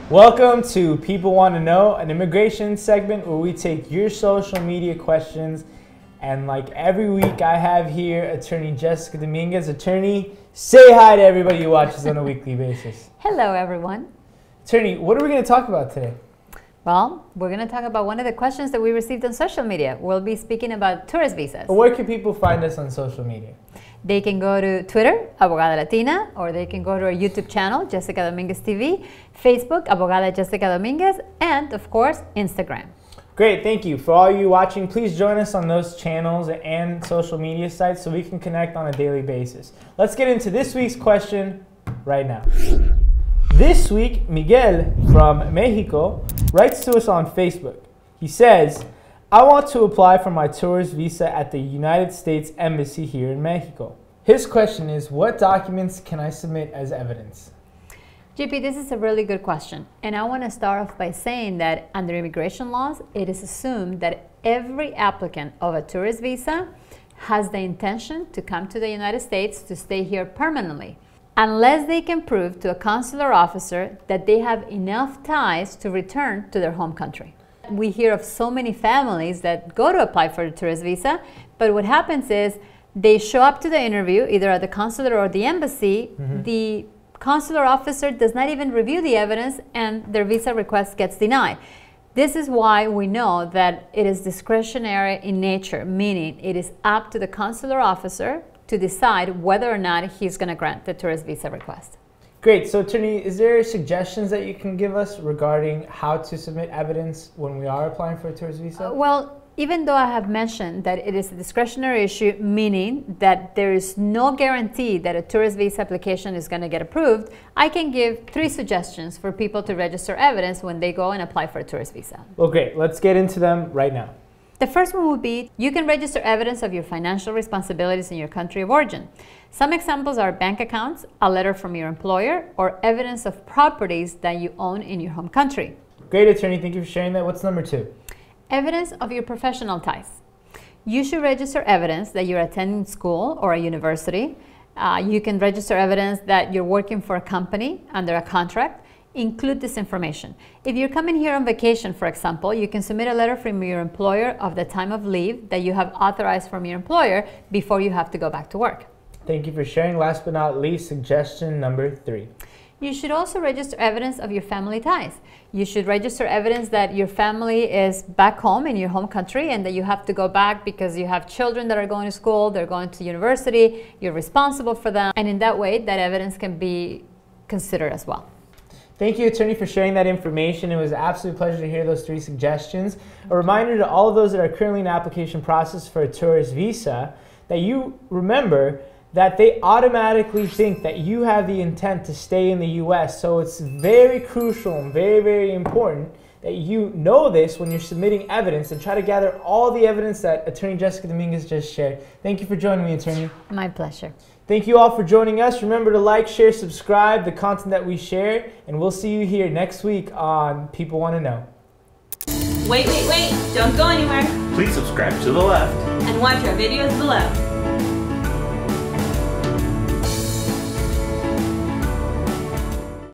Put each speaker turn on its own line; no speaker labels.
Welcome to People Want to Know, an immigration segment where we take your social media questions. And like every week, I have here attorney Jessica Dominguez. Attorney, say hi to everybody who watches on a weekly basis.
Hello, everyone.
Attorney, what are we going to talk about today?
Well, we're going to talk about one of the questions that we received on social media. We'll be speaking about tourist visas.
Where can people find us on social media?
They can go to Twitter, Abogada Latina, or they can go to our YouTube channel, JessicaDominguezTV, Facebook, Abogada Jessica Dominguez, and of course, Instagram.
Great, thank you. For all you watching, please join us on those channels and social media sites so we can connect on a daily basis. Let's get into this week's question right now. This week, Miguel from Mexico writes to us on Facebook. He says, I want to apply for my tourist visa at the United States Embassy here in Mexico. His question is, what documents can I submit as evidence?
JP, this is a really good question. And I want to start off by saying that under immigration laws, it is assumed that every applicant of a tourist visa has the intention to come to the United States to stay here permanently, unless they can prove to a consular officer that they have enough ties to return to their home country. We hear of so many families that go to apply for a tourist visa, but what happens is they show up to the interview, either at the consulate or the embassy. The consular officer does not even review the evidence and their visa request gets denied. This is why we know that it is discretionary in nature, meaning it is up to the consular officer to decide whether or not he's going to grant the tourist visa request.
Great. So, attorney, is there suggestions that you can give us regarding how to submit evidence when we are applying for a tourist visa?
Well, even though I have mentioned that it is a discretionary issue, meaning that there is no guarantee that a tourist visa application is going to get approved, I can give 3 suggestions for people to register evidence when they go and apply for a tourist visa.
Well, great. Let's get into them right now.
The first one would be you can register evidence of your financial responsibilities in your country of origin. Some examples are bank accounts, a letter from your employer, or evidence of properties that you own in your home country.
Great, attorney. Thank you for sharing that. What's number 2?
Evidence of your professional ties. You should register evidence that you're attending school or a university. You can register evidence that you're working for a company under a contract. Include this information. If you're coming here on vacation, for example, you can submit a letter from your employer of the time of leave that you have authorized from your employer before you have to go back to work.
Thank you for sharing. Last but not least, suggestion number 3.
You should also register evidence of your family ties. You should register evidence that your family is back home in your home country and that you have to go back because you have children that are going to school, they're going to university, you're responsible for them, and in that way, that evidence can be considered as well.
Thank you, attorney, for sharing that information. It was an absolute pleasure to hear those 3 suggestions. A reminder to all of those that are currently in the application process for a tourist visa that you remember that they automatically think that you have the intent to stay in the U.S. So it's very crucial and very, very important that you know this when you're submitting evidence and try to gather all the evidence that attorney Jessica Dominguez just shared. Thank you for joining me, attorney.
My pleasure.
Thank you all for joining us. Remember to like, share, subscribe the content that we share, and we'll see you here next week on People Want to Know.
Wait, don't go anywhere.
Please subscribe to the left
and watch our videos below.